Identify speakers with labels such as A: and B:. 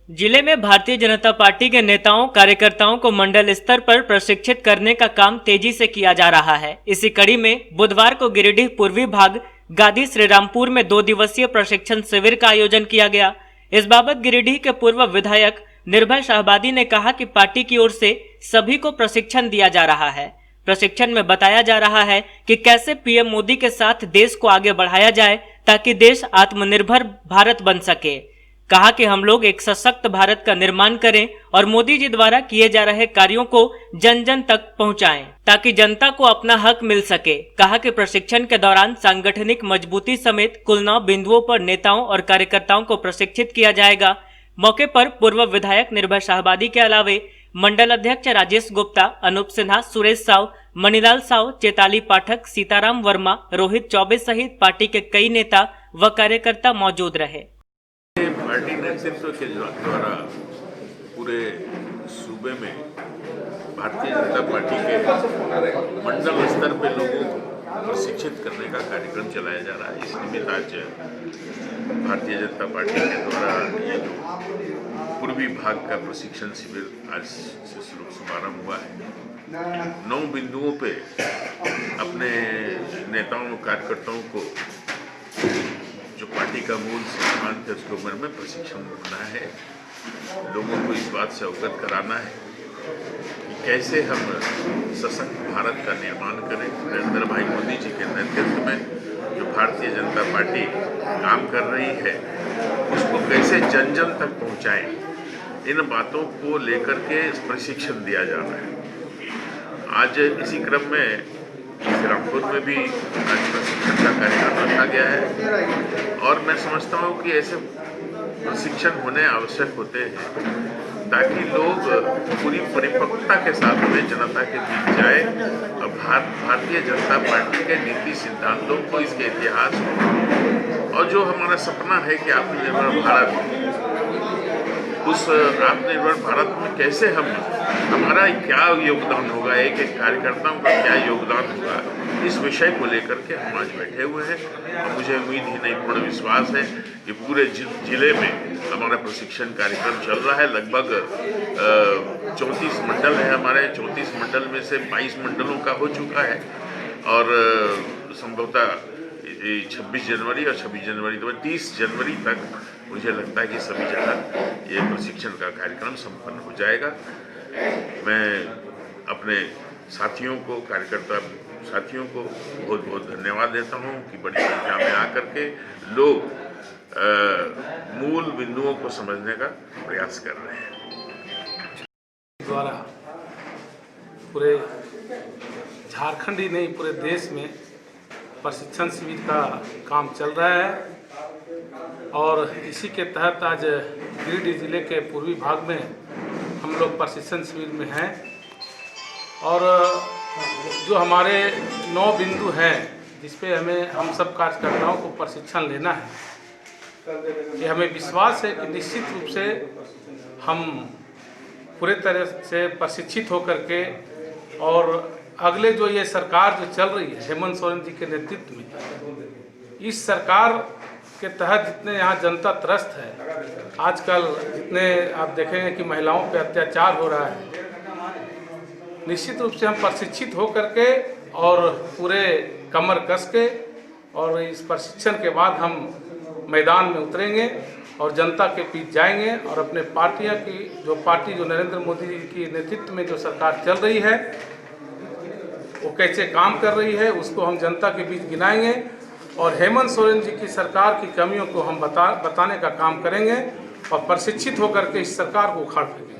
A: जिले में भारतीय जनता पार्टी के नेताओं कार्यकर्ताओं को मंडल स्तर पर प्रशिक्षित करने का काम तेजी से किया जा रहा है। इसी कड़ी में बुधवार को गिरिडीह पूर्वी भाग गादी श्रीरामपुर में 2 दिवसीय प्रशिक्षण शिविर का आयोजन किया गया। इस बाबत गिरिडीह के पूर्व विधायक निर्भय शाहबादी ने कहा कि पार्टी की ओर से सभी को प्रशिक्षण दिया जा रहा है। प्रशिक्षण में बताया जा रहा है कि कैसे पीएम मोदी के साथ देश को आगे बढ़ाया जाए ताकि देश आत्मनिर्भर भारत बन सके। कहा कि हम लोग एक सशक्त भारत का निर्माण करें और मोदी जी द्वारा किए जा रहे कार्यों को जन जन तक पहुंचाएं ताकि जनता को अपना हक मिल सके। कहा कि प्रशिक्षण के दौरान सांगठनिक मजबूती समेत कुल 9 बिंदुओं पर नेताओं और कार्यकर्ताओं को प्रशिक्षित किया जाएगा। मौके पर पूर्व विधायक निर्भय शाहबादी के अलावे मंडल अध्यक्ष राजेश गुप्ता, अनूप सिन्हा, सुरेश साव, मणिलाल साव, चेताली पाठक, सीताराम वर्मा, रोहित चौबे सहित पार्टी के कई नेता व कार्यकर्ता मौजूद रहे।
B: पार्टी नेतृत्व के द्वारा पूरे सूबे में भारतीय जनता पार्टी के मंडल स्तर पे लोगों को प्रशिक्षित करने का कार्यक्रम चलाया जा रहा है। इस निमित्त आज भारतीय जनता पार्टी के द्वारा ये जो पूर्वी भाग का प्रशिक्षण शिविर आज से शुभारंभ हुआ है। 9 बिंदुओं पे अपने नेताओं कार्यकर्ताओं को जो पार्टी का मूल सिद्धांत है उसके ऊपर में प्रशिक्षण देना है। लोगों को इस बात से अवगत कराना है कि कैसे हम सशक्त भारत का निर्माण करें। नरेंद्र भाई मोदी जी के नेतृत्व में जो भारतीय जनता पार्टी काम कर रही है उसको कैसे जन जन तक पहुंचाएं, इन बातों को लेकर के प्रशिक्षण दिया जा रहा है। आज इसी क्रम में श्रीरामपुर में भी आज प्रशिक्षण का कार्यक्रम रखा गया है और मैं समझता हूँ कि ऐसे प्रशिक्षण होने आवश्यक होते हैं ताकि लोग पूरी परिपक्वता के साथ में जनता के बीच जाए और भारतीय जनता पार्टी के नीति सिद्धांतों को, इसके इतिहास को और जो हमारा सपना है कि आत्मनिर्भर भारत, उस आत्मनिर्भर भारत में कैसे हमारा क्या योगदान होगा, एक एक कार्यकर्ताओं का क्या योगदान होगा, इस विषय को लेकर के हम आज बैठे हुए हैं। और मुझे उम्मीद ही नहीं, पूर्ण विश्वास है कि पूरे जिले में हमारा प्रशिक्षण कार्यक्रम चल रहा है। लगभग 34 मंडल है हमारे। 34 मंडल में से 22 मंडलों का हो चुका है और संभवतः 26 जनवरी और 26 जनवरी तो 30 जनवरी तक मुझे लगता है कि सभी जगह ये प्रशिक्षण का कार्यक्रम संपन्न हो जाएगा। मैं अपने साथियों को, कार्यकर्ता साथियों को बहुत बहुत धन्यवाद देता हूँ कि बड़ी संख्या में आकर के लोग मूल बिंदुओं को समझने का प्रयास कर रहे हैं।
C: द्वारा पूरे झारखंड ही नहीं पूरे देश में प्रशिक्षण शिविर का काम चल रहा है और इसी के तहत आज गिरिडीह जिले के पूर्वी भाग में हम लोग प्रशिक्षण शिविर में हैं और जो हमारे 9 बिंदु हैं जिस पे हम सब कार्यकर्ताओं को प्रशिक्षण लेना है। ये हमें विश्वास है कि निश्चित रूप से हम पूरे तरह से प्रशिक्षित होकर के और अगले जो ये सरकार जो चल रही है हेमंत सोरेन जी के नेतृत्व में, इस सरकार के तहत जितने यहाँ जनता त्रस्त है, आजकल जितने आप देखेंगे कि महिलाओं पे अत्याचार हो रहा है, निश्चित रूप से हम प्रशिक्षित हो करके और पूरे कमर कस के और इस प्रशिक्षण के बाद हम मैदान में उतरेंगे और जनता के बीच जाएंगे और अपने पार्टी जो नरेंद्र मोदी जी की नेतृत्व में जो सरकार चल रही है वो कैसे काम कर रही है उसको हम जनता के बीच गिनाएंगे और हेमंत सोरेन जी की सरकार की कमियों को हम बताने का काम करेंगे और प्रशिक्षित होकर के इस सरकार को उखाड़ फेंकेंगे।